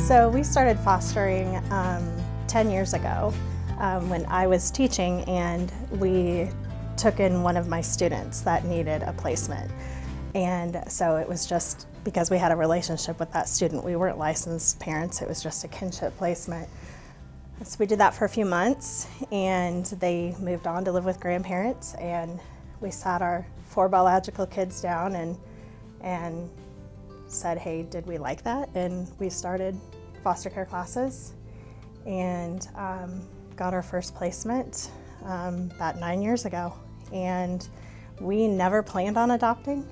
So we started fostering 10 years ago when I was teaching, and we took in one of my students that needed a placement. And so it was just because we had a relationship with that student. We weren't licensed parents, it was just a kinship placement. So we did that for a few months, and they moved on to live with grandparents, and we sat our 4 biological kids down and said, hey, did we like that? And we started foster care classes and got our first placement about 9 years ago. And we never planned on adopting.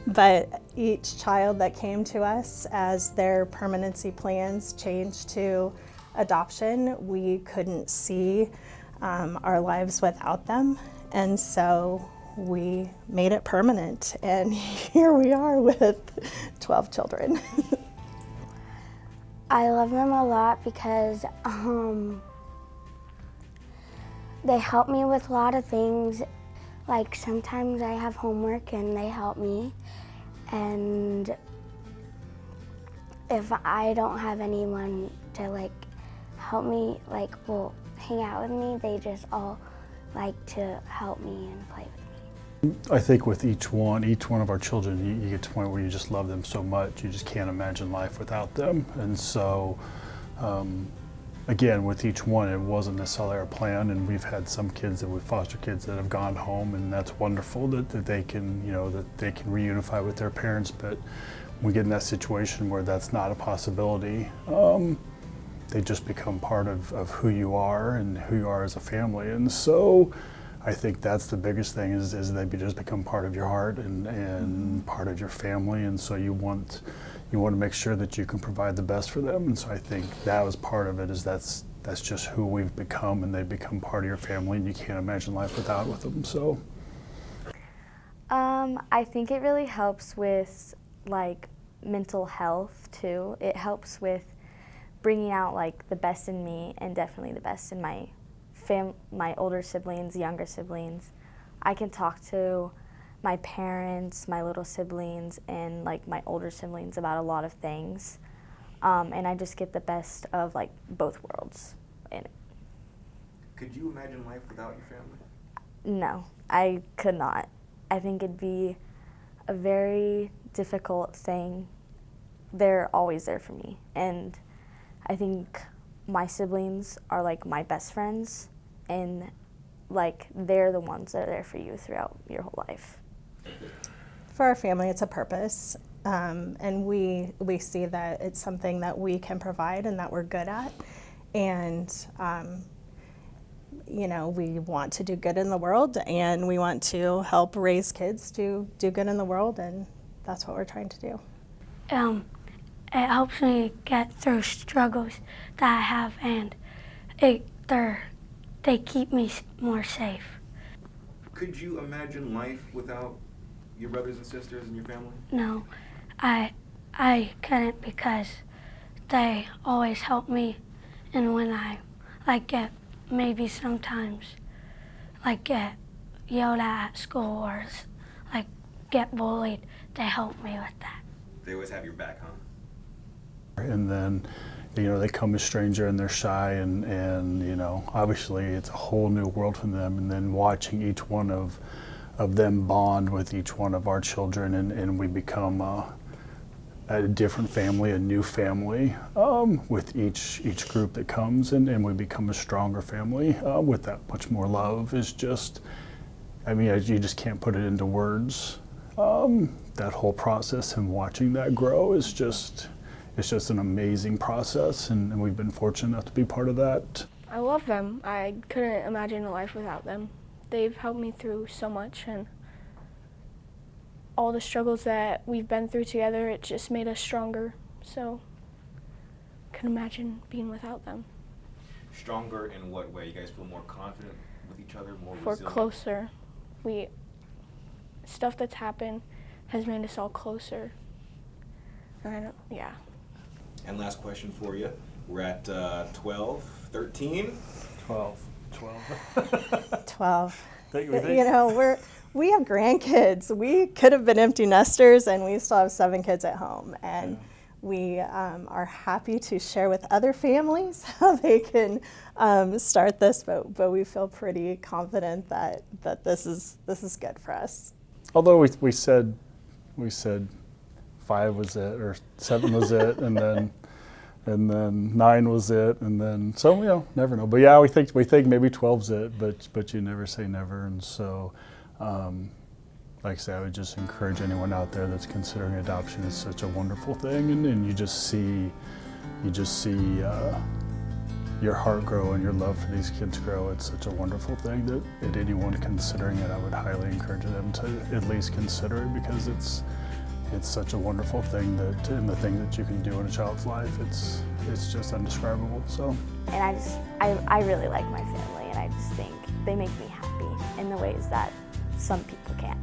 But each child that came to us, as their permanency plans changed to adoption, we couldn't see our lives without them. And so we made it permanent, and here we are with 12 children. I love them a lot because they help me with a lot of things. Like sometimes I have homework and they help me, and if I don't have anyone to help me, hang out with me, they just all like to help me and play with me. I think with each one of our children, you get to a point where you just love them so much, you just can't imagine life without them. And so, again, with each one, it wasn't necessarily our plan, and we've had some kids that we foster kids that have gone home, and that's wonderful that they can, that they can reunify with their parents. But when we get in that situation where that's not a possibility, they just become part of who you are and who you are as a family. And so I think that's the biggest thing is they just become part of your heart and part of your family. And so you want to make sure that you can provide the best for them. And so I think that was part of it, is that's just who we've become, and they become part of your family, and you can't imagine life without them. So I think it really helps with mental health too. It helps with bringing out the best in me, and definitely the best in my older siblings, younger siblings. I can talk to my parents, my little siblings, and my older siblings about a lot of things, and I just get the best of both worlds in it. Could you imagine life without your family? No, I could not. I think it'd be a very difficult thing. They're always there for me, and I think my siblings are my best friends, and they're the ones that are there for you throughout your whole life. For our family, it's a purpose, and we see that it's something that we can provide and that we're good at, and we want to do good in the world, and we want to help raise kids to do good in the world, and that's what we're trying to do. It helps me get through struggles that I have, and they keep me more safe. Could you imagine life without your brothers and sisters and your family? No, I couldn't, because they always help me, and when I get maybe sometimes get yelled at school or get bullied, they help me with that. They always have your back, huh? And then, they come a stranger and they're shy, and obviously it's a whole new world for them. And then watching each one of them bond with each one of our children, and we become a different family, a new family with each group that comes, and we become a stronger family with that much more love. Is just, you just can't put it into words. That whole process and watching that grow is just an amazing process, and we've been fortunate enough to be part of that. I love them. I couldn't imagine a life without them. They've helped me through so much, and all the struggles that we've been through together, it just made us stronger. So I couldn't imagine being without them. Stronger in what way? You guys feel more confident with each other, more We're resilient? closer. Stuff that's happened has made us all closer. Yeah. And last question for you. We're at 12, 13? 12. 12. We're we have grandkids. We could have been empty nesters, and we still have 7 kids at home. And we are happy to share with other families how they can start this, but we feel pretty confident that this is good for us. Although we said 5 was it, or 7 was it, and then 9 was it, and then so never know. But yeah, we think maybe 12's it, but you never say never. And so, like I say, I would just encourage anyone out there that's considering adoption. It's such a wonderful thing, and you just see your heart grow and your love for these kids grow. It's such a wonderful thing that anyone considering it, I would highly encourage them to at least consider it, because it's such a wonderful thing and the thing that you can do in a child's life, it's just indescribable. So, and I really like my family, and I just think they make me happy in the ways that some people can't.